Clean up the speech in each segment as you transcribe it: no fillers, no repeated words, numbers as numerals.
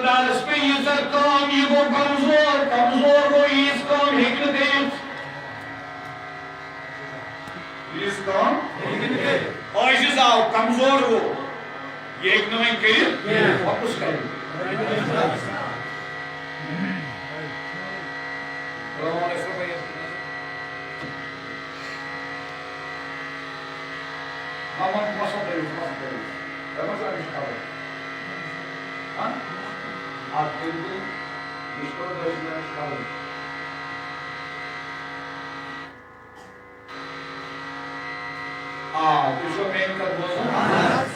مقدارس پہ یہ سر کام یہ گو کمزور گو یہ کام ہیکن کریت یہ کام عاجز آو کمزور گو یہ ایک نویں کریت واپس Charit Aman masa dari Kamu sudah tahu? Hah? Artinya itu dari sekali. Itu so main kerja.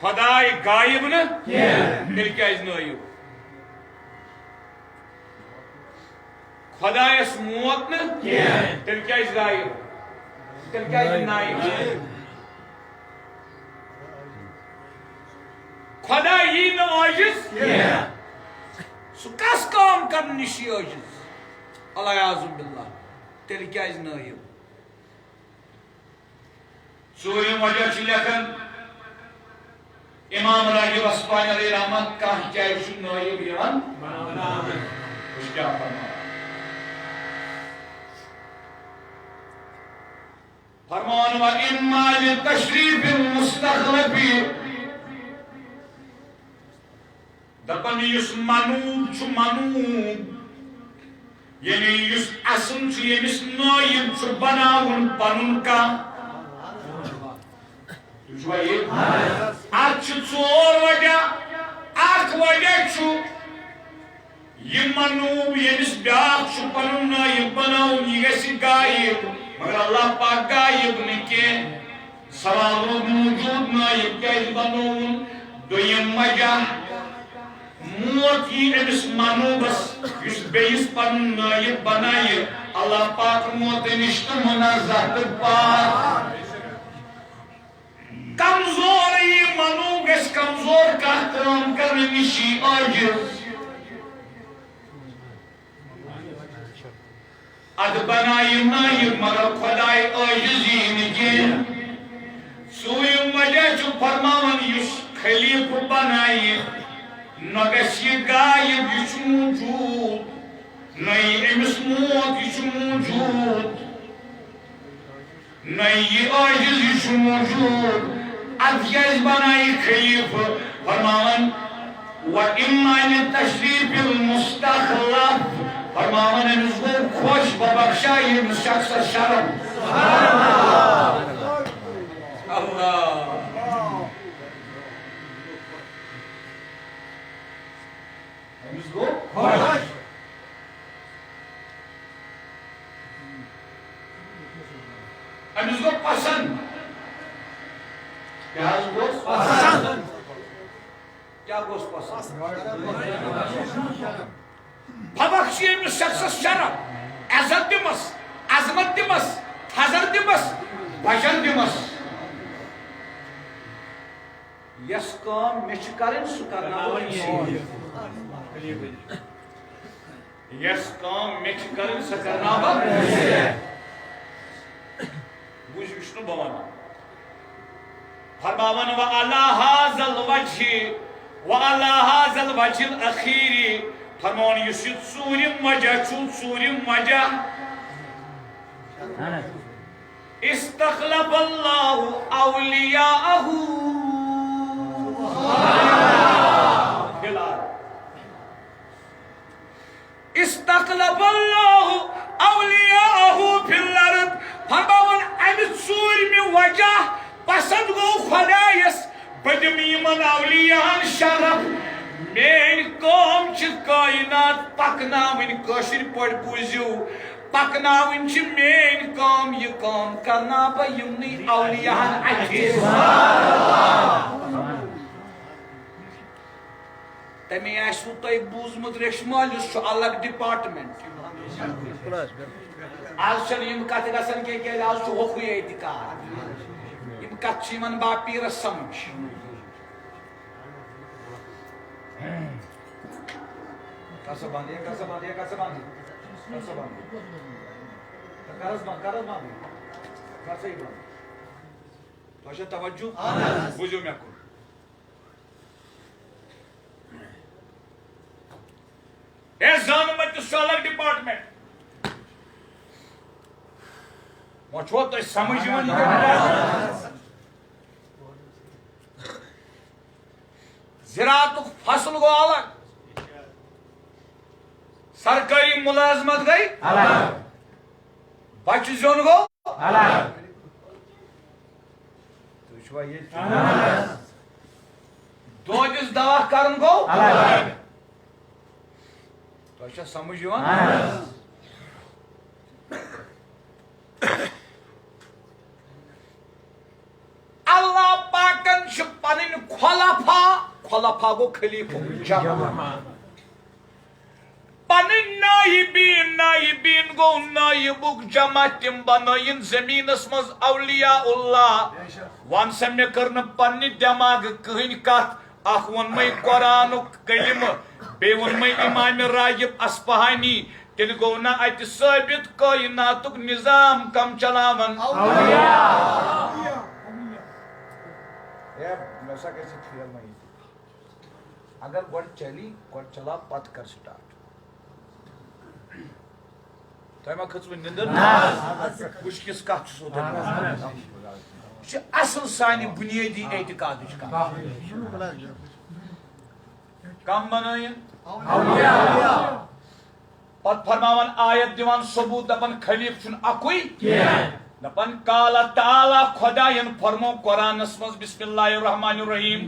خدای غائب نہ تیل کیاز نایو خدایس موت نہ تیل کیاز غائب تیل کیاز نایو خدا یہ نہ عاجز سو کس کام کرن نش عاجز اللہ اعوذ باللہ تیل کیاز نایو ژوٗرِم وجہ چھ لیکھان امام راغب اصفہانی علیہ رحمت کانٛہہ جایہِ چھُ نٲیِب یِوان وٕچھ کیٛاہ فرمان وَإِمَّا لِتَشْرِيفِ الْمُسْتَخْلَفِ دَپان یُس منوٗب چھُ منوٗب یعنی یُس اصل چھُ ییٚمِس نٲیِب چھُ بناوُن پنُن کانٛہہ اتھ ژور وجہ اکھ وجہ یہ منوب یمس بیاکھ پنن نائب بناون یہ گژھِ غائب مگر اللہ پاک غائب نہ کینٛہہ سوال روٗد موجود نائب کیٛازِ بنووُن دوٚیِم وجہ موت یی أمِس منوبس یُس بیٚیِس پنُن نائب بنایہِ اللہ پاک موتہٕ نِش تہٕ مُنزہ تہٕ پاک کمزور یہ منوب گژھِ کمزور کانٛہہ کٲم کرنہٕ نِش یی عاجز اد بنایہِ نائب مگر خداے عاجز یی نہٕ کینٛہہ ژوٗرِم وجہ چھُ فرماوان یُس خلیفہٕ بنایہِ نہ گژھِ یہِ غائب یہِ چھُ موجوٗد نہ یی أمِس موت یہِ چھُ موجوٗد نہ یی عاجز یہِ چھُ موجوٗد اد کیٛازِ بنایہِ خلیفہٕ فرماوان وَإِمَّا لِتَشْرِيفِ الْمُسْتَخْلَفِ فرماوان أمِس گوٚو خۄش بہٕ بخشاے ییٚمِس شخصس شرف اللہ أمِس گوٚو خۄش أمِس گوٚو پسنٛد کیا گوٚس پسنٛد کیا گوٚس پسنٛد بہٕ بخشہِ أمِس شخصس شرف عزت دِمس عظمت دِمس تھزر دِمس بجن دِمس یس کٲم مےٚ چھِ کرٕنۍ سُہ کرناوَن یس کٲم مےٚ چھِ کرٕنۍ سۄ کرناوَن بوٗزِ وِشنوٗ بہٕ وَنہٕ فرماوان وعلى هذا الوجه الأخير فرمان یُس یہِ ژوٗرِم وجہ چھُ ژوٗرِم وجہ استخلف الله أولياءه استخلف الله أولياءه في الأرض فرمان أمہِ ژوٗرِمہِ وجہ پسند گو خدایس بہٕ دِمہٕ یِمن اولیاہن شرف میٲنۍ کٲم چھ کائنات پکناوٕنۍ کٲشِر پٲٹھۍ بوٗزِو پکناوٕنۍ چھِ میٲنۍ کٲم یہِ کٲم کرناو بہٕ یِمنٕے اولیاہن اَتھِ تمے آسوٕ تۄہہِ بوٗزمُت ریٚشہٕ مٲلِس چھُ الگ ڈپارٹمنٹ آز چھنہٕ یِم کتھٕ گژھان کینٛہہ کیٛازِ آز چھُ ہوکھُے اعتقاد یِم کتھٕ چھِ یِمن باپیٖرس سمجھ کرسا بند کرسا بند کرسا بند کرسا بند کرس بند کرس بند کرسا یہِ بند تۄہہِ چھا توجہ بوٗزِو مےٚ کُن اے زانمٕتِس چھُ الگ ڈپارٹمنٹ وۄنۍ چھُوا تۄہہِ سمجھ یِوان زِراعتُک فصل گوٚو الگ سرکاری ملازمت گئی بچہ زیُن گوٚو تُہۍ چھُوا ییٚتہِ دۄدِس دوا کرُن گوٚو تۄہہِ چھا سمجھ یِوان اللہ پاکن چھِ پنٕنۍ خلفا گوٚو خلیفہُک جمع پنٕنۍ نائبین گوٚو نائبُک جمع تِم بنٲیِن زٔمیٖنس منٛز اولیاء اللہ ون سا مےٚ کٔر نہٕ پننہِ دٮ۪ماغہٕ کٕہٕنۍ کتھ اکھ ووٚنمَے قرآنُک کلمہٕ بیٚیہِ ووٚنمَے امامِ راغب اصفہانی تیٚلہِ گوٚو نہ اتہِ ثٲبت کائناتُک نظام کم چلاون اگر گۄڈٕ چلی گۄڈٕ چلاو پتہٕ کر سٹارٹ تۄہہِ ما کھٔژوٕ نِندٕر وٕچھ کِژھ کتھ چھُسو تۄہہِ یہِ چھِ اصل سانہِ بُنیٲدی اعتقادٕچ کتھ کم بنٲیِن پتہٕ فرماون آیت دِوان ثبوٗت دپان خلیفہٕ چھُنہٕ اکُے دپان قال تعالیٰ خۄداین فرمو قرآنس منٛز بسم اللہ الرحمن الرحیم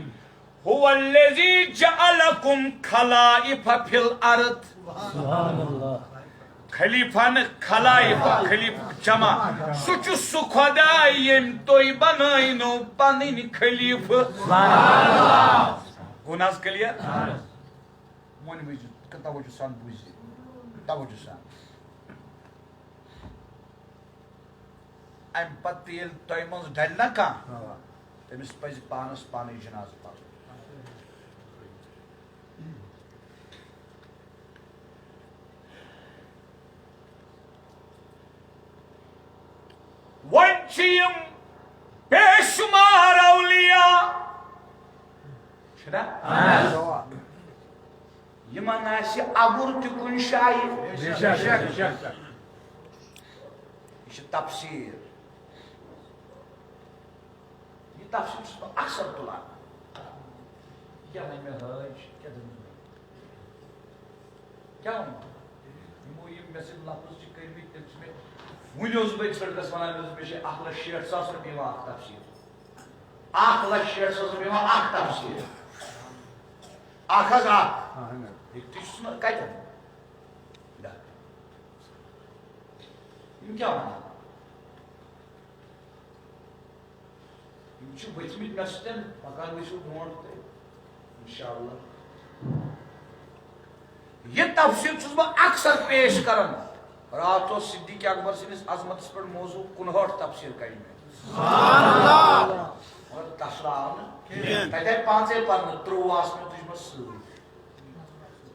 هو الذی جعلکم خلائف فی الارض خلیفہ نہٕ خلائف خلیفہُک جمع سُہ چھُ سُہ خۄدا ییٚمۍ تُہۍ بنٲینو پنٕنۍ خلیفہٕ گوٚو نہ حظ کلیر مۄنہِ بوٗزِو توجہ سان بوٗزِو توجہ سان امہِ پتہٕ ییٚلہِ تۄہہِ منٛز ڈلہِ نہ کانٛہہ تٔمِس پزِ پانس پانے جنازٕ پرُن وۄنۍ چھِ یِم بے شُمار اولیاء چھُنہ یِمن آسہِ اَبُر تہِ کُنہِ جایہِ یہِ چھِ تفسیٖر یہِ تفسیٖر چھُس بہٕ اکثر تُلان کیٛاہ وَنہِ مےٚ حٲج کیٛاہ ووٚنمو یِمو یِم مےٚ سۭتۍ لفظ چھِ کٔرمٕتۍ تِم چھِ مےٚ وُنہِ اوسُس بہٕ چھڑکس ونان مےٚ چھِ 1,60,000 رۄپیہِ یِوان اکھ تفسیٖر 1,60,000 رۄپیہِ یِوان اکھ تفسیٖر اکھ حظ اکھ تہِ چھُس نہٕ کتٮ۪ن یِم کیٛاہ وَنان یِم چھِ ؤتھمٕتۍ مےٚ سۭتۍ پکان گٔژھِو برونٛٹھ تہٕ انشاء اللہ یہِ تفسیٖر چھُس بہٕ اکثر پیش کران رات اوس صدیق اکبر سٕنٛدِس عظمتس پٮ۪ٹھ موضوٗع 59 تفسیٖر کرِ مےٚ مگر تسلا آو نہٕ تتہِ آیہِ 5 پرنہٕ 13 آسہٕ مےٚ تُجمژٕ سۭتۍ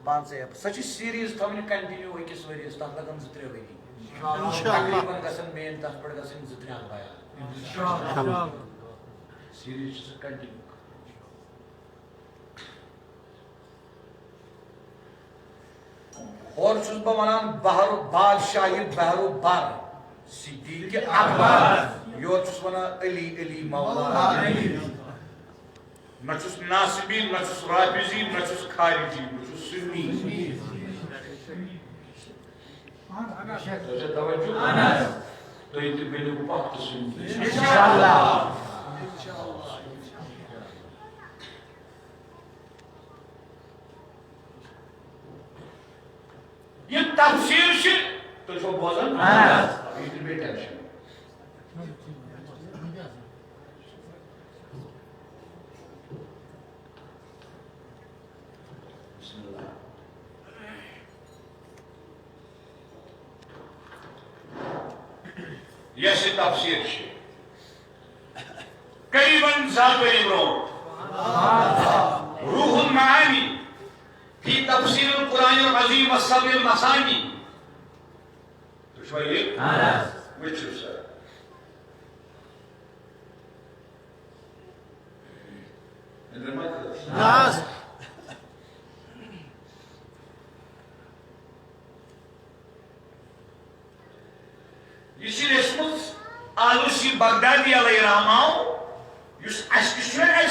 5 سۄ چھِ سیٖریٖز تھاوٕنۍ کنٹِنیوٗ أکِس ؤرِیَس تتھ لگن 2-3 ؤری تقریٖباً گژھن میٲنۍ تتھ پٮ۪ٹھ گژھٕنۍ 2-3 ہتھ بیان سیٖریٖز چھِ سۄ کنٹِنیوٗ اور چھُس بہٕ ونان بادشاہہِ بہرو بر صدیق اکبر یور چھُس ونان علی علی مولا نہ چھُس ناصبی نہ چھُس رافضی نہ چھُس خارجی بہٕ چھُس سنی توجہ تُہۍ تہِ بٔنِو پتھ تہٕ سنی انشاءاللہ تفسیر سے تو چھو بوزن یہ بے ٹینشن یہ سے تفسیر سے قریباً زابری برو روح المعانی فی تفسیر القرآن العظیم والسبع المثانی تو شوئے مچھو سر ناس اسی رسمت آلوسی بغدادی علیہ رحماؤ یس اشکش چھو ایل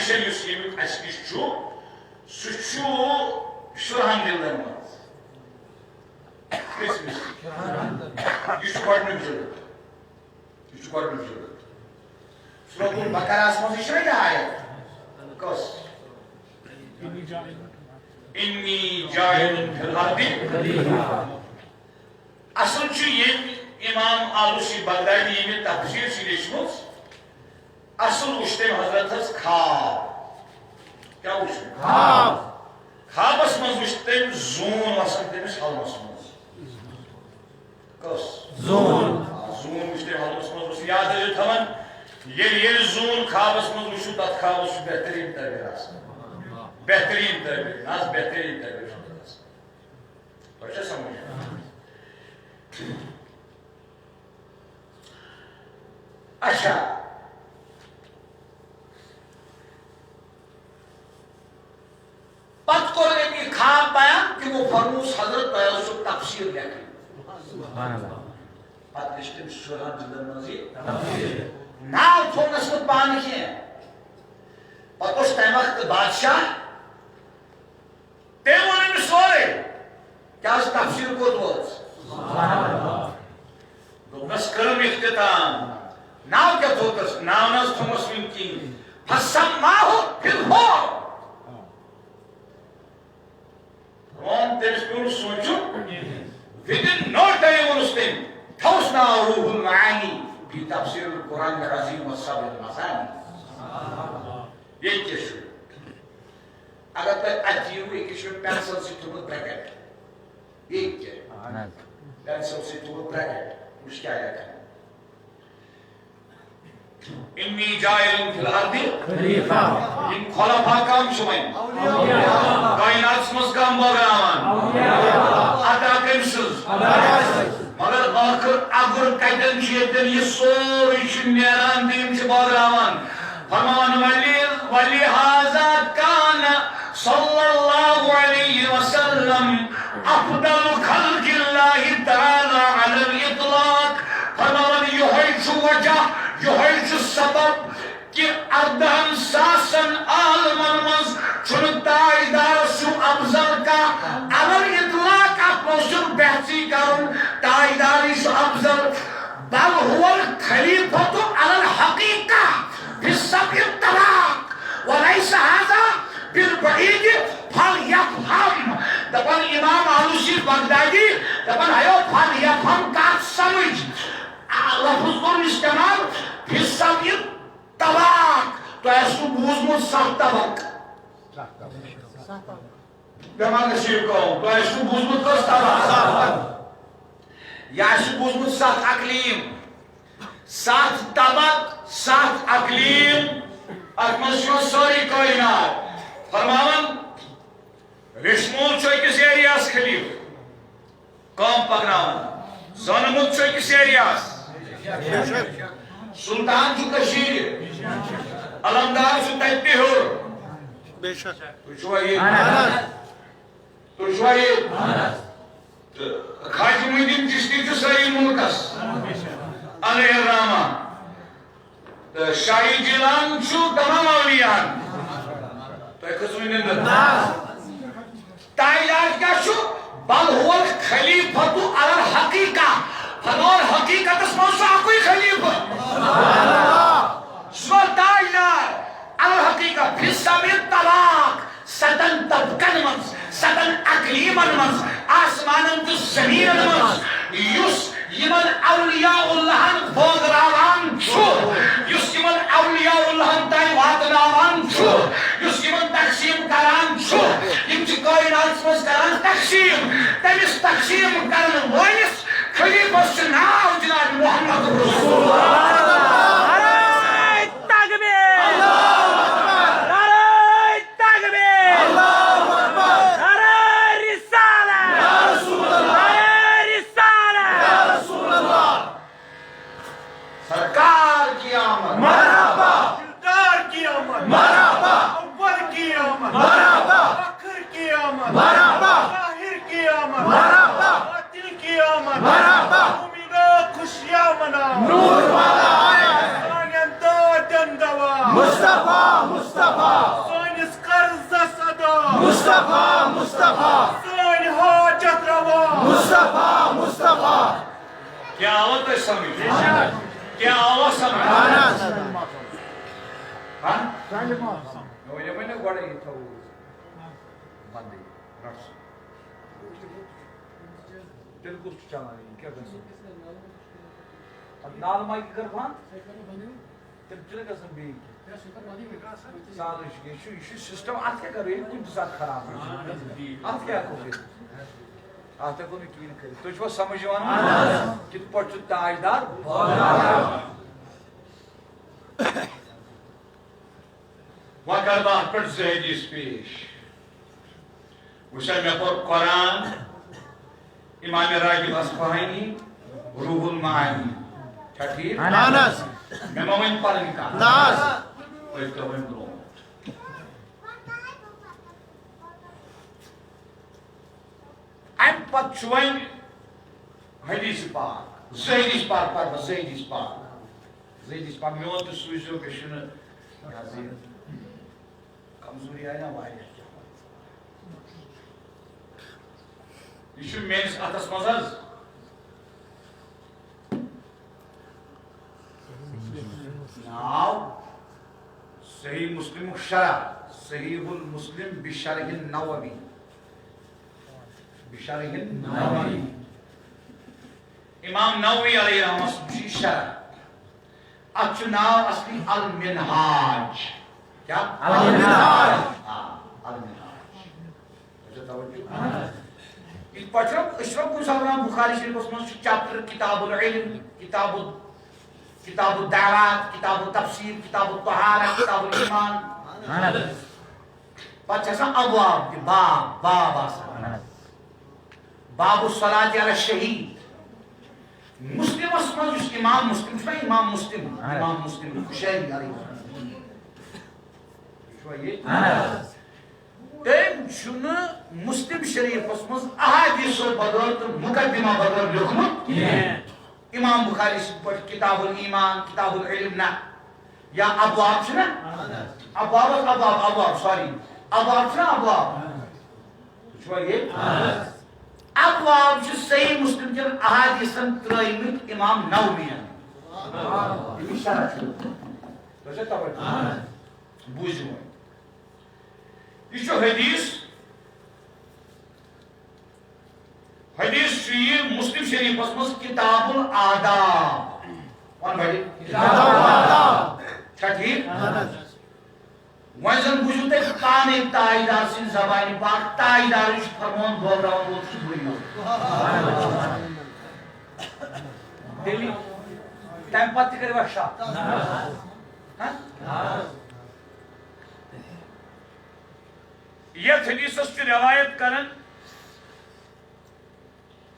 سلیمیک اشکش چھو سچو شرحان دل درمات کرسمس یہ چھو گوڑنک ضرورت سورۃ البقرہ اسمہ سے یہ آیت کس انی جائل فی الارض اصل چھو یہ امام آلوسی بغدادی میں تفسیر سے لیشمت اصل وشتیم حضرت ہے خواب کیا وشتیم خواب اس مز وشتیم زون وصل تیمیس حلمس مز کس زون وشتیم حلمس مز وشتیم یاد ہے جو تھمن یہ زون خواب اس مز وشتیم تات خواب اس بہترین تعبیر آسا بہترین تعبیر ناز بہترین تعبیر بچہ سمجھے اچھا پت کو ایک خواب بیان کہ وہ فرموس حضرت پیغمبر سے تفسیر دیکھیں پت رشتم شرحان جلد منزی ناو تھونس کو پانی کی ہیں پت اس ٹائم وقت بادشاہ تیمونے میں سورے کیا اس تفسیر کو دوست دوست کرم اختتام ناو کیا تھوتس ناو ناز تھومس وینکین فسماہو پھر ہو رون تیرس پیون سوچو within no time ونستیم توسنا روح المعانی فی تفسیر القرآن العظیم والسبع المثانی یہ کیا شو اگر تو اجیو ایک شو پینسل سے تمہیں بریکٹ یہ کیا پینسل سے تمہیں بریکٹ اس کیا ہے انی جائل فی الارض خلیفہ ان خلفاء کام شمائن کائنات سمس کام باگرامان عطا کمسز مگر آخر اگر کتن چیتن یہ سوری چھ نیران دیم چھ باگرامان فرمان ولہذا کان صلی اللہ علیہ وسلم افضل خلق اللہ تعالی علی الاطلاق فرمان یحیچ وجہ یحیچ سبب کہ اردہم ساسن عالمان مز چھن تائیدار سو افضل کا علی اطلاق اپنوشن بحثی کرن تائیداری سو افضل بل هو الخلیفۃ علی الحقیقہ فی السبع الطلاق وليس هذا بالبعید فلیفهم دبن امام آلوسی بغدادی دبن ہیو فلیفهم کا سمجھ لفظ پر استعمال فی السبع الطلاق تو ایسو بوزمت سخت طبق دمان نصیب کہوں تو ایسو بوزمت کس طبق یا ایسو بوزمت سخت اقلیم سخت طبق سخت اقلیم اکمسیو سوری کائنات فرماون رشمول چھو کس ایریاس خلیف کام پکناون زنمت چھو کس ایریاس سلطان چھو کشیر علمدار چھو تیتی ہو تو چھوئی خاج محدین چشتی چھو سرائی ملکس علیہ الرحمن شاہی جیلان چھو تمام اولیان تو ایک قسمی نندر تائیدار کیا چھو بل هو الخلیفۃ علی الحقیقہ فنور حقیقت اس موسیٰ کوئی خلیفہ سو تائیدار علی الحقیقہ فی السبع الطلاق ستن طبقن منز ستن اقلیمن منز تقسیم کرن وٲلِس خلیفس چھُ ناو جناب محمد رسول اللہ. سرکار کی آمد مرحبا، دلدار کی آمد مرحبا، اول کی آمد مرحبا، فخر کی آمد مرحبا، ظاہر کی آمد مرحبا، باطن کی آمد مرحبا، مومنو خوشیاں مناؤ، نور والا آیا ہے، سانین دادن دوا مصطفیٰ مصطفیٰ، سانس قرضس ادا مصطفیٰ مصطفیٰ، سان حاجت روا مصطفیٰ مصطفیٰ. کیا آواز تو سمجھ کیا آواز سمجھ ہاں میں نے گوڑا یہ تھا وہ بندی رس دل کو چلانا نہیں کیا کریں اب نال مائی کی کر بھان تم چلے گا سن بھی سادش یہ سسٹم آت کیا کرو یہ کچھ ساتھ خراب ہے آت کیا کرو آتا کو یقین کرے تجھ وہ سمجھوانا کت پٹ چھو تاجدار وقت بات پر زہدیس پیش وشای میں پر قرآن امام راغب اصفہانی روح المعانی کیا ٹھیک؟ نانس میں مومن پڑھنے کا ناس کوئی کرویں برو I'm پتچوائن حدیث پاک زہدیس پاک پر زہدیس پاک میون تو سویزو کشن کمزوری آئی نا وائی یہ چھو مینس اتس مزاز ناو صحیح مسلم شرح صحیح المسلم بشرح النووی بشرح النووی امام نووی علیہ رحمہ شرح اچھو ناو اصلی المنہاج کیا؟ المنہاج المنہاج اچھا توجہ اس پچھرم اشرف کن بخاری شریف اس میں چاپٹر کتاب العلم کتاب الدعوات کتاب التفسیر کتاب الطہارہ کتاب الایمان پچھا سا ابواب باب آسان باب الصلاة علی الشہید مسلم اسمان جس امام مسلم چھنا امام مسلم کشیری علیہ شوئے یہ تیم چھنا مسلم شریف اسمان احادیث و بدر تو مقدمہ بدر لکھمت امام بخاری سے پڑھ کتاب الایمان کتاب العلم نا یا ابواب چھنا ابواب چھنا ابواب شوئے یہ ابواب جو صحیح مسلم جن احادیثن ترائیمت امام نوویان یہ شرح چھو تو سے توجہ بوجھ ہوئے یہ جو حدیث چوئی مسلم شریف اسمس کتاب الاداب وان بھائی کتاب الاداب چھٹھیر وزن بوجھو تے کانے تائیدار سن زبانی پاک تائیدار اس فرمون بوگراؤں وہ چھ بھوئی ہو دلی ٹائم پاتی کرے بخشا یہ حدیث اس کی روایت کرن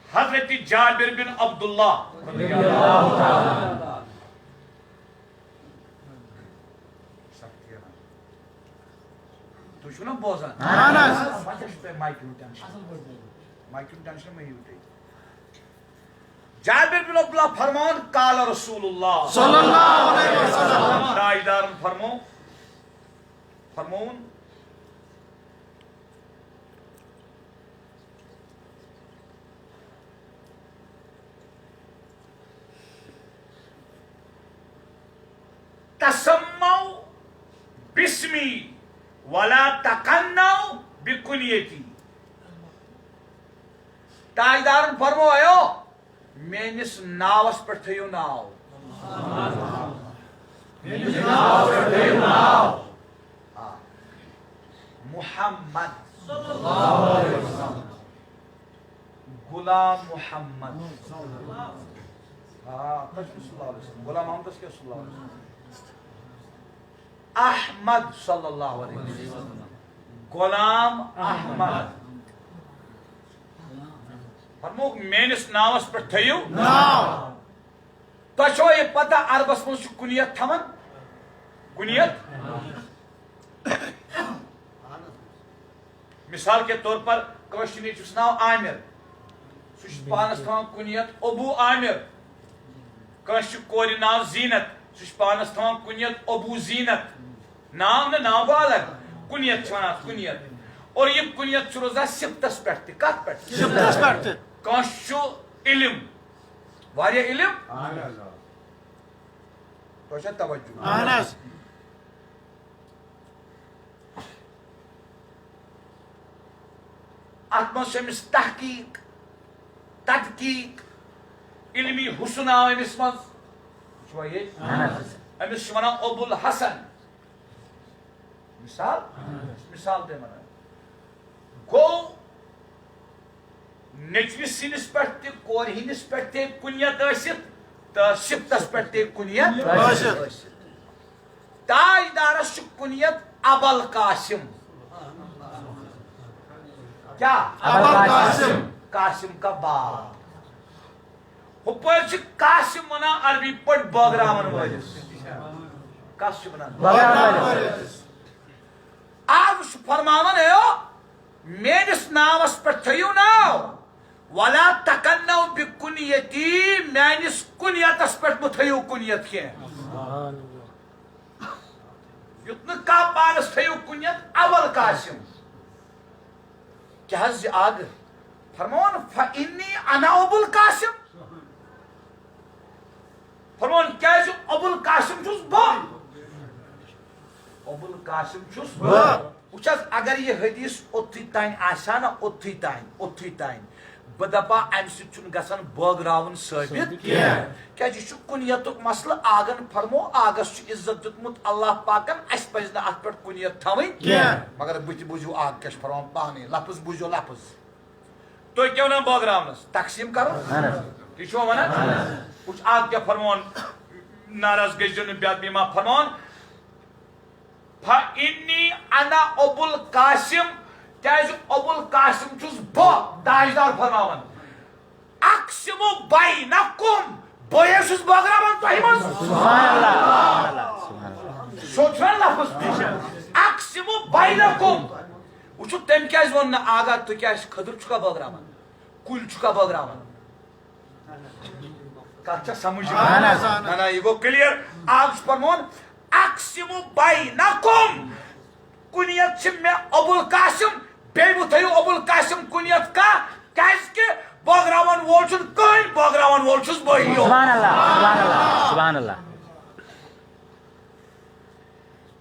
حضرت جابر بن عبداللہ رضی اللہ تعالی تو شنو بوزن نانس مائکرو ٹینشن میں ہی اٹھے جابر بن عبداللہ فرمان قال رسول اللہ صلی اللہ علیہ وسلم تاجدار فرمون تسمو بسمی ولا تقنو بکنیتی تاجدار فرمو آئیو مینس ناوس پر تھیو ناو محمد غلام محمد ہاں صلی اللہ علیہ وسلم غلام محمد کیا صلی اللہ علیہ وسلم احمد صلی اللہ علیہ وسلم غلام احمد فرموک میانس ناوس پر تھیو تو یہ پتہ عربس من کنیت تھوان کنیت مثال کے طور پر کٲنٛسہِ نیچوِس ناو عامر سُہ چھُ پانس تھاوان کنیت ابو عامر کٲنٛسہِ چھُ کورِ ناو زینت سُہ چھُ پانس تھاوان کنیت ابو زینت ناو نہ ناو گوٚو الگ کنیت چھِ ونان کنیت اور یہ کنیت چھُ روزان صفتس پٮ۪ٹھ تہِ کتھ پٮ۪ٹھ کٲنٛسہِ چھُ علم واریاہ علم تۄہہِ چھا توجہ اتھ منٛز چھُ أمِس تحقیق تدقیق علمی حسن آو أمِس منٛز چھُوا یہِ أمِس چھِ ونان ابو الحسن مثال مثال تہِ ونان گوٚو نیچوِس سٕنٛدِس پٮ۪ٹھ تہِ کورِ ہٕنٛدِس پٮ۪ٹھ تہِ کُنیت ٲسِتھ تہٕ صفتس پٮ۪ٹھ تہِ کُنیت ٲسِتھ تاجدارس چھُ کُنیت ابل قاسم کیا قاسم کا باپ ہپر قاسم ونان عربی پٹ بٲگراون وٲلِس کس چھُ ونان آز چھُ فرماوان میٲنِس ناوس پٮ۪ٹھ تھٲیِو ناو ولا تکنو بکنیتی میٲنِس کُنیتس پٮ۪ٹھ مہ تھٲیِو کُنیت کینٛہہ یُتھ نہٕ کانٛہہ پانس تھٲیِو کُنیت ابل قاسم کیا حض آگ فرمان فإنی انا ابو القاسم فرمان کیا ابو القاسم چھُس بہٕ ابو القاسم چھُس بہٕ وٕچھ حظ اگر یہ حدیث اوٚتھٕے تانۍ آسہِ ہا نا اوٚتھٕے تانۍ بہٕ دپہا امہِ سۭتۍ چھُنہٕ گژھان بٲگراوُن ثٲبت کیازِ یہِ چھُ کُنیتُک مسلہٕ آگن فرمو آگس چھُ عزت دیُتمُت اللہ پاکن اسہِ پزِ نہٕ اتھ پٮ۪ٹھ کُنیت تھاوٕنۍ مگر بٕتھِ بوٗزِو آگ کیاہ چھُ فرمان پانے لفظ بوٗزِو لفظ تُہۍ کیاہ ونان بٲگراونس تقسیٖم کرو تُہۍ چھِوا ونان وٕچھ آگ کیاہ فرمان ناراض گٔژھِو نہٕ بیٚیہِ ما فرمان فإنی انا ابو القاسم کیازِ ابو القاسم چھُس بہٕ تاجدار فرماوان اقسم بینکم بہٕ چھُس بٲگراوان تۄہہِ منٛز سوچ لفظ اقسم بینکم وٕچھو تٔمۍ کیازِ ووٚن نہٕ آگاہ تُہۍ کیازِ خٔدٕر چھُکھا بٲگراوان کُلۍ چھُکھا بٲگراوان کتھ چھا سمجھ نہ یہِ گوٚو کلیر آگ چھُ فرماوان اقسم بینکم کُنیت چھِ مےٚ ابو القاسم بیٚیہِ مہ تھٲیِو ابو القاسم کُنیت کانٛہہ کیازِ کہِ بٲگراون وول چھُنہٕ کٕہٕنۍ بٲگراون وول چھُس بٕے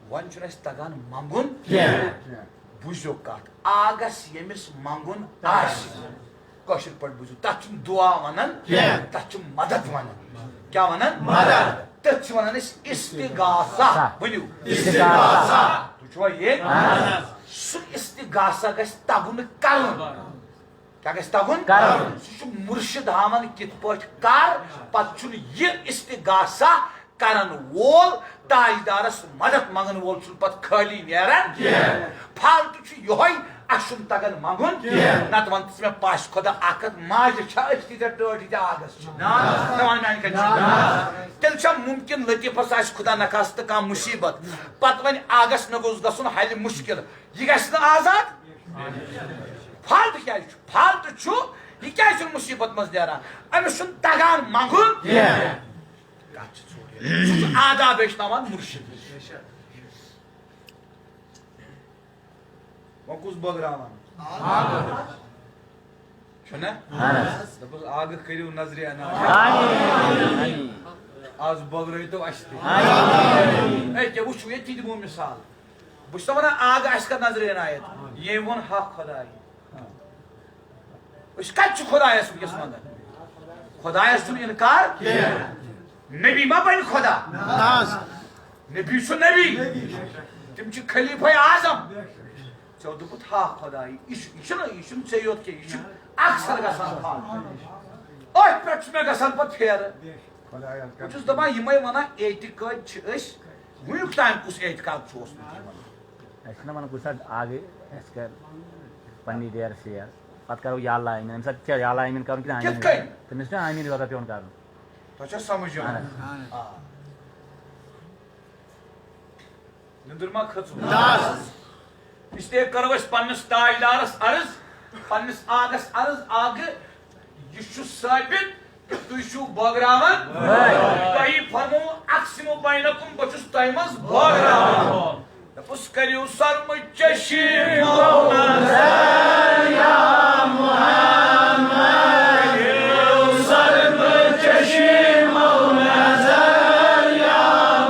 وۄنۍ چھُنہٕ اَسہِ تگان منٛگُن بوٗزِو کتھ آگس ییٚمِس منٛگُن آسہِ کٲشِر پٲٹھۍ بوٗزِو تتھ چھُنہٕ دُعا ونان تتھ چھُ مدد ونان کیاہ ونان تٔتھۍ چھِ ونان أسۍ استغاثہ ؤنِو تُہۍ چھُوا ییٚتہِ سُہ استغاثہ گژھِ تگُن کرُن کیا گژھِ تگُن سُہ چھُ مُرشد ہاوان کِتھ پٲٹھۍ کر پتہٕ چھُنہٕ یہِ استغاثہ کرن وول تاجدارس مدد منگن وول چھُنہٕ پتہٕ خٲلی نیران فالتو چھُ یِہوے اسہِ چھُنہٕ تگان منٛگُن نتہٕ ون ژٕ مےٚ پاسہِ خۄدا اکھ ہتھ ماجہِ چھا أسۍ تیٖتیاہ ٹٲٹھ ییٖتیاہ آگس چھِ تیٚلہِ چھا مُمکِن لطیفس آسہِ خۄدا نخواستہٕ کانٛہہ مُصیبت پتہٕ وۄنۍ آگس مےٚ گوٚژھ گژھُن حلہِ مُشکِل یہِ گژھِ نہٕ آزاد فالتو کیازِ چھُ فالتو چھُ یہِ کیازِ چھُنہٕ مُصیبت منٛز نیران أمِس چھُنہٕ تگان منٛگُن سُہ چھُ آداب ہیٚچھناوان مُرشد وۄنۍ کُس بٲگراوان چھُنہ دپُس آگہٕ کٔرِو نظرِ عنایت آز بٲگرٲیتو اسہِ تہِ ییٚکیاہ وٕچھِو ییٚتی دِمو مِثال بہٕ چھُسو ونان آگہٕ اسہِ کر نظرِ عنایت ییٚمۍ ووٚن حق خۄداے أسۍ کتہِ چھِ خۄدایس وٕنکیٚس منٛگان خۄدایس چھُنہٕ انکار نبی ما بنہِ خۄدا نبی چھُ نبی تِم چھِ خلیفہ اعظم ژٕ سو دوپت ہا خدای یہ ژے یوت کی یہ اکثر گژھان حال أتھۍ پٮ۪ٹھ چھُ مےٚ گژھان پتہٕ پھیرٕ بہٕ چھُس دپان یِمے ونان اعتقاد چھِ أسۍ وٕنیُک تام کُس اعتقاد چھُ اوسمُت یِمن اَسہِ چھِنہ ونان کُنہِ ساتہٕ آگے اَسہِ کر پننہِ ڈیرٕ شیر پتہٕ کرو یاللہ آمیٖن اَمہِ ساتہٕ چھا یاللہ آمیٖن کرُن کِنہٕ کِتھ کٔنۍ تٔمِس چھُنہ آمیٖن یوٗتاہ پیوان کرُن تۄہہِ چھا سمجھ یِوان نندٕر ما کھٔژوٕ اس لیے کرو أسۍ پننِس تاجدارس عرض پننِس آگس عرض آگہٕ یہ چھُ ثٲبت تُہۍ چھِو بٲگراوان تۄہہِ فرمووُ اقسموا بینکم بہٕ چھُس تۄہہِ منٛز بٲگراوان دپُس کٔرِو سرمہٕ چشی نظر یا محمد کٔرِو سرمہٕ چشی نظر یا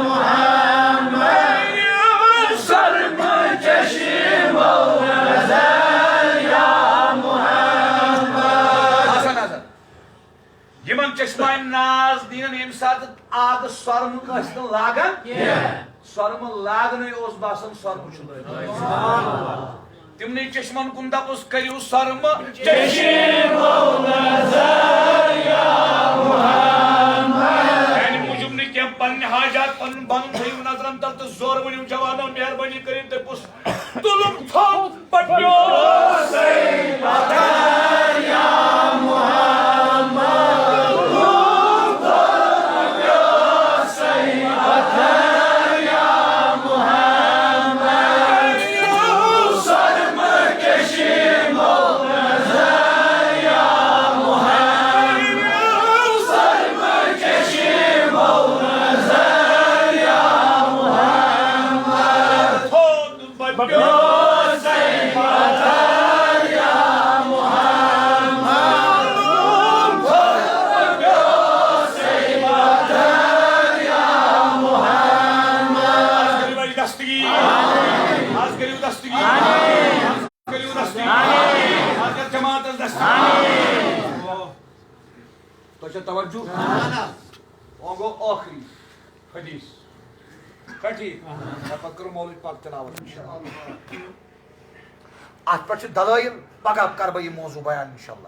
محمد کٔرِو سرمہٕ چشی نظر یا محمد حسن نظر یمن چشمہ ناز دینن ییٚمہِ ساتہٕ آگہٕ سۄرمہٕ ٲسۍ نہٕ لاگان سۄرمہٕ لاگنے اوس باسان سۄرمہٕ چھُ لٲگِتھ تمنٕے چشمن کُن دپُس کٔرِو سۄرمہٕ چشیٖمو نظر یا محمد میانہِ موٗجوٗب نہٕ کینٛہہ پننہِ حاجات پنُن بنُن تھٲیِو نظرن تل تہٕ زورٕ ؤنِو جوانو مہربٲنی کٔرِتھ دپُس تُلُم تھوٚد پٹیو یا محمد توجہ وہ گو آخری حدیث ٹھیک پتہ کرو مولوی پاک تلاوت ات پہ دلائل پگہ کر بہ یہ موضوع بیان انشاءاللہ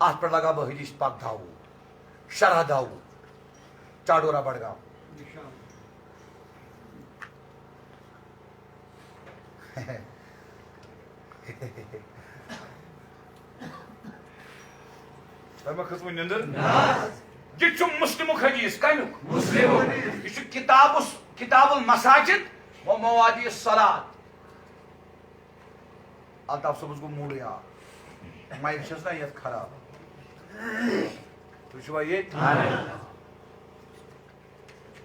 ات پہ لگا بہ حدیث پاک داؤ شرح داؤ چاڈورہ بڈگام کھسو نندر یہ مسلمک حدیث کمیک یہ کتاب المساجد و مواضع الصلاۃ الطاف صبح گو موڈ یار مائک چھس نا یت خراب تھی چھوا یہ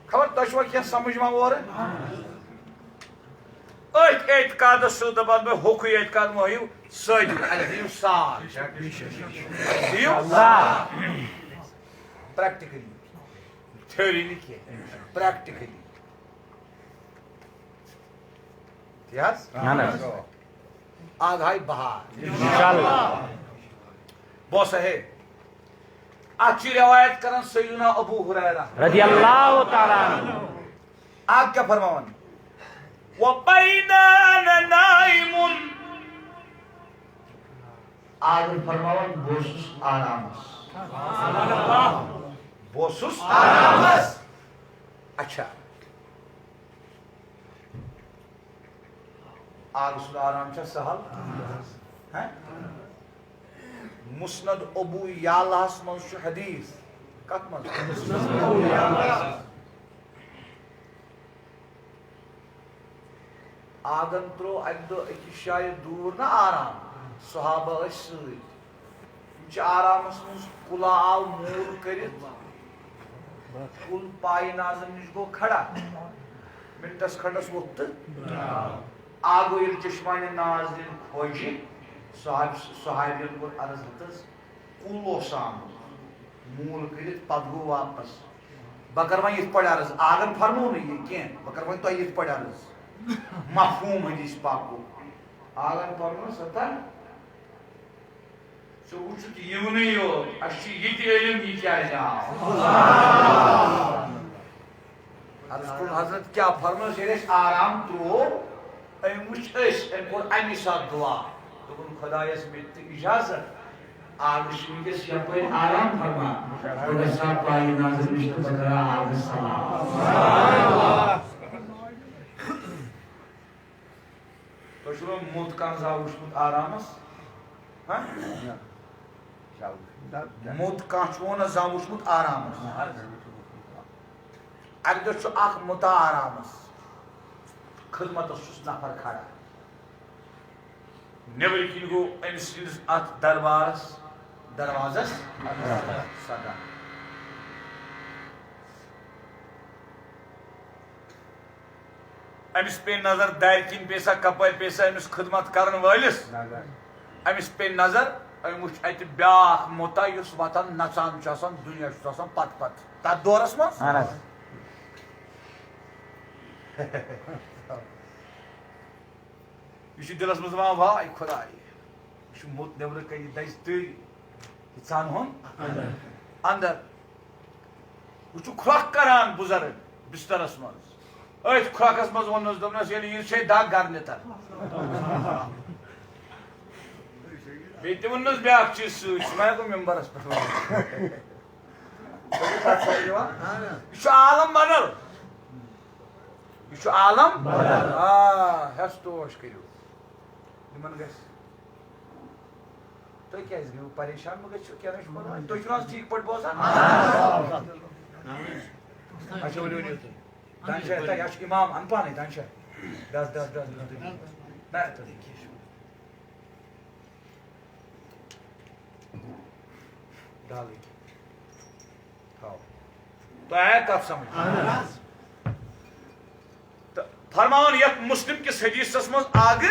خبر تہ چھوا کیا سمجھ ما اور أتھۍ اعتقادس سۭتۍ دپان بہٕ ہوٚکھٕے اعتقاد مہ ہیٚیِو سٲری دِیِو ساتھ دِیِو پریکٹِکلی تھیوری نہٕ کینٛہہ پریکٹِکلی تی حظ آگ ہاے بہار بوسا ہے اتھ چھِ روایت کران سیدنا ابو ہریرہ رضی اللہ تعالیٰ عنہ آگ کیا فرماوان وَبَيْنَانَ نَائِمٌ آدم فرماوان بوسُس آرامس بوسُس آرامس اچھا آگ سُنٛد آرام چھا سہل مسند ابو یعلاہس منٛز چھُ حدیث کتھ منٛز آگن ترو اکہ دہ أکِس جایہِ دوٗر نا آرام صحابہ ٲسۍ سۭتۍ یِم چھِ آرامس منٛز کُلا آو موٗل کٔرِتھ کُل پایہِ نازن نِش گوٚو کھڑا منٹس کھنڈس ووٚتھ تہٕ آگو ییٚلہِ چشمانہِ ناز دِنۍ کھوجہِ صحابین کوٚر عرض ہتس کُل اوس آمُت موٗل کٔرِتھ پتہٕ گوٚو واپس بہٕ کرٕ وۄنۍ یِتھ پٲٹھۍ عرض آگن فرمو نہٕ یہِ کینٛہہ بہٕ کرٕ وۄنۍ تۄہہِ یِتھ پٲٹھۍ عرض مفہوم حدیث پاکو آگن فرمو ستن ژٕ وٕچھُتھ یِونٕے یوت اَسہِ چھُ یہِ تہِ علم یہِ کیٛازِ آو عرض کوٚر حضرت کیٛاہ فرمٲیُس ییٚلہِ اَسہِ آرام ترٛوو امی ساتھ دعا دن خدایس میں اجازت آگ شنگس یپر آرام فرما بڑا سا پائی ناظر نشت بکرا آگ سلام تو شروع موت کان زا وشمت آرامس موت کان چون زا وشمت آرامس اگر دو اخ متا آرامس خدمت اس نفر کھڑا نیبر کن گو امس ات دروازس صدا امس پہ نظر دار کن پیسا کپر پیسا امس خدمت کرن ولس امس پہ نظر ام وچ ات بیاکھ موتا یس واتان نچان چھ دنیا چھ پت پت تر دورس مز یہ دلس مز ون واے خدائے یہ موت نیبر کئی دز تری ژان ہون اندر وہ کھرک کران بزرگ بسترس مز ات کھرکس مز ونس دپنس ییٚلہِ یہ چھ دگ گر نتر بیٚیہِ تہِ ووٚننس بیاکھ چیٖز سۭتۍ سُہ ما ہیٚکو ممبرس پٮ۪ٹھ یہ عالم بدل یہ عالم ہس توش کرو تمن گھس تھی کیا گو پریشان مہ گھو کیا تھی ٹھیک پہ بوزان اچھا ورو دانشاہ یہ امام ان پانے دانشاہ دس دس دس ڈالی تو ہے کب سمجھ فرمان یک مسلم کس حدیثس مز آگ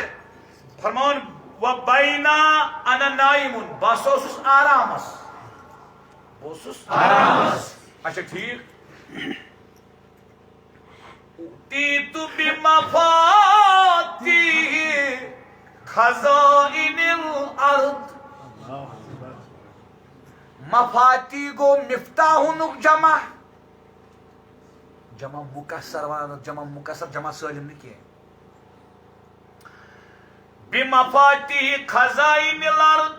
فرمان وبینا انا نائمن بس اوسس آرامس اچھا ٹھیک اوتیت بمفاتیح خزائن الارض مفاتی گو مفتاح جمع جمع مکسر جمع سالم نہیں کیا بمفاتیح خزائن الارض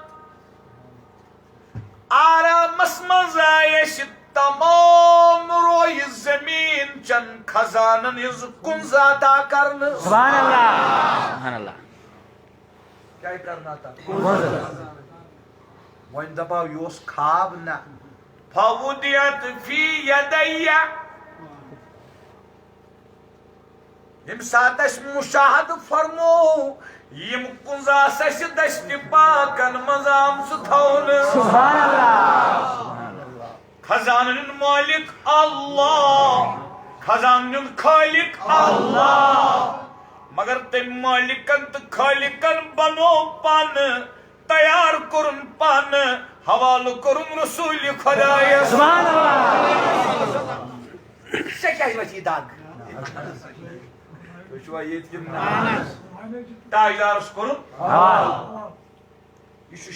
آرامس مز آیس تمام روی زمین چن خزانن ہز کنز عطا کرن سبحان اللہ سبحان اللہ کیا کرنا تھا وین دپاو یہ خواب نہ فودیت فی یدی یم سات اس مشاہد فرمو یم کنز اس دست پاکن مزام ستھون سبحان اللہ خزانن مالک اللہ خزانن خالق اللہ مگر تم مالکن تو خالقن بنو پان تیار کرن پان حوالہ کرن رسول خدای سبحان اللہ سے کیا وجہ داغ تو یہ تاجدارس کرن یہ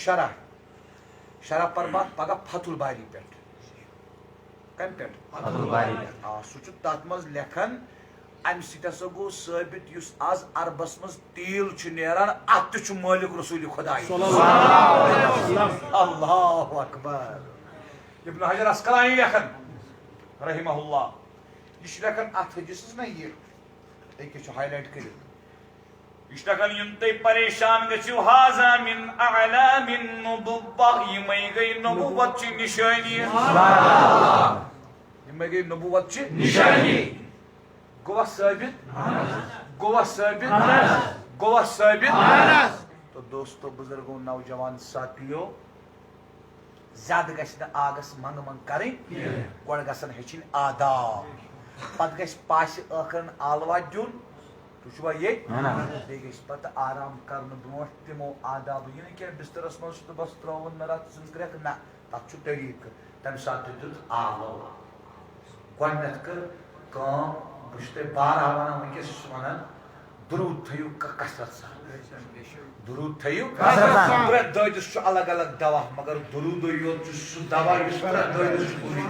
شرح پر بات پگہ فتح الباری پہ کم پہ فتح الباری سہ تات مز لکھان ام سۭتۍ ہسا گوٚو ثٲبت یُس آز عربس منٛز تیٖل چھُ نیران اتھ تہِ چھُ مٲلک رسول خداے اللہ اکبر ابن حجر اسقلانی لیکھان رحمہ اللہ یہ چھُ لیکھان اتھ حدیثس نا یہ أکِس چھُ ہائی لائٹ کٔرِتھ یہ لیکھان یم تُہۍ پریشان گژھِو ہاذا من اعلام النبوة یمے گٔے نبوت چہِ نشٲنی یمے گٔے نبوت چہِ نشٲنی گوا ثابت تو دوستو بزرگوں نوجوان ساتھیو زیادہ گھس نہ آگس منگ منگ کریں گوڑ گھسن ہیچن آداب پتہ گھس پاس ٲخرن آلوا دیُن تو چھوا یہ بیٚیہِ گژھِ پتہ آرام کرنہٕ برونٛٹھ تِمو آداب یہِ نہٕ کینٛہہ بسترس منٛز چھُ بس ترٛاوُن مےٚ راتھ سٕنٛز گرٛٮ۪کھ نہ تتھ چھُ طریٖقہٕ تمہِ ساتہٕ تہِ دیُت آلو گۄڈنٮ۪تھ کٔر کٲم بہٕ چھُس تۄہہِ بارہا ونان وٕنکٮ۪س چھُس ونان درود تھٲیِو کثرت سان درود تھٲیِو پرٛٮ۪تھ دٲدِس چھُ الگ الگ دوا مگر درودٕے یوت چھُ سُہ دوا یُس پرٛٮ۪تھ دٲدِس چھُ پوٗری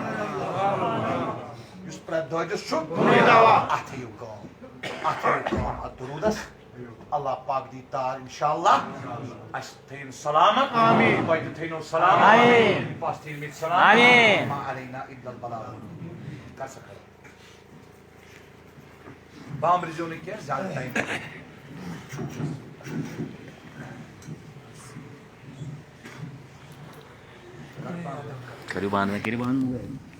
یُس پرٛٮ۪تھ دٲدِس چھُ اتھ تھٲیِو کٲم اتھ درودس اللہ پاک دی تار انشاءاللہ اس تھین سلامت آمین. پایت تھینو سلامت آمین. پاس تھین میت سلامت آمین. ما علینا الا البلاغ کر سکتا بام رجو نے کیا زیادہ ٹائم کریو باندھ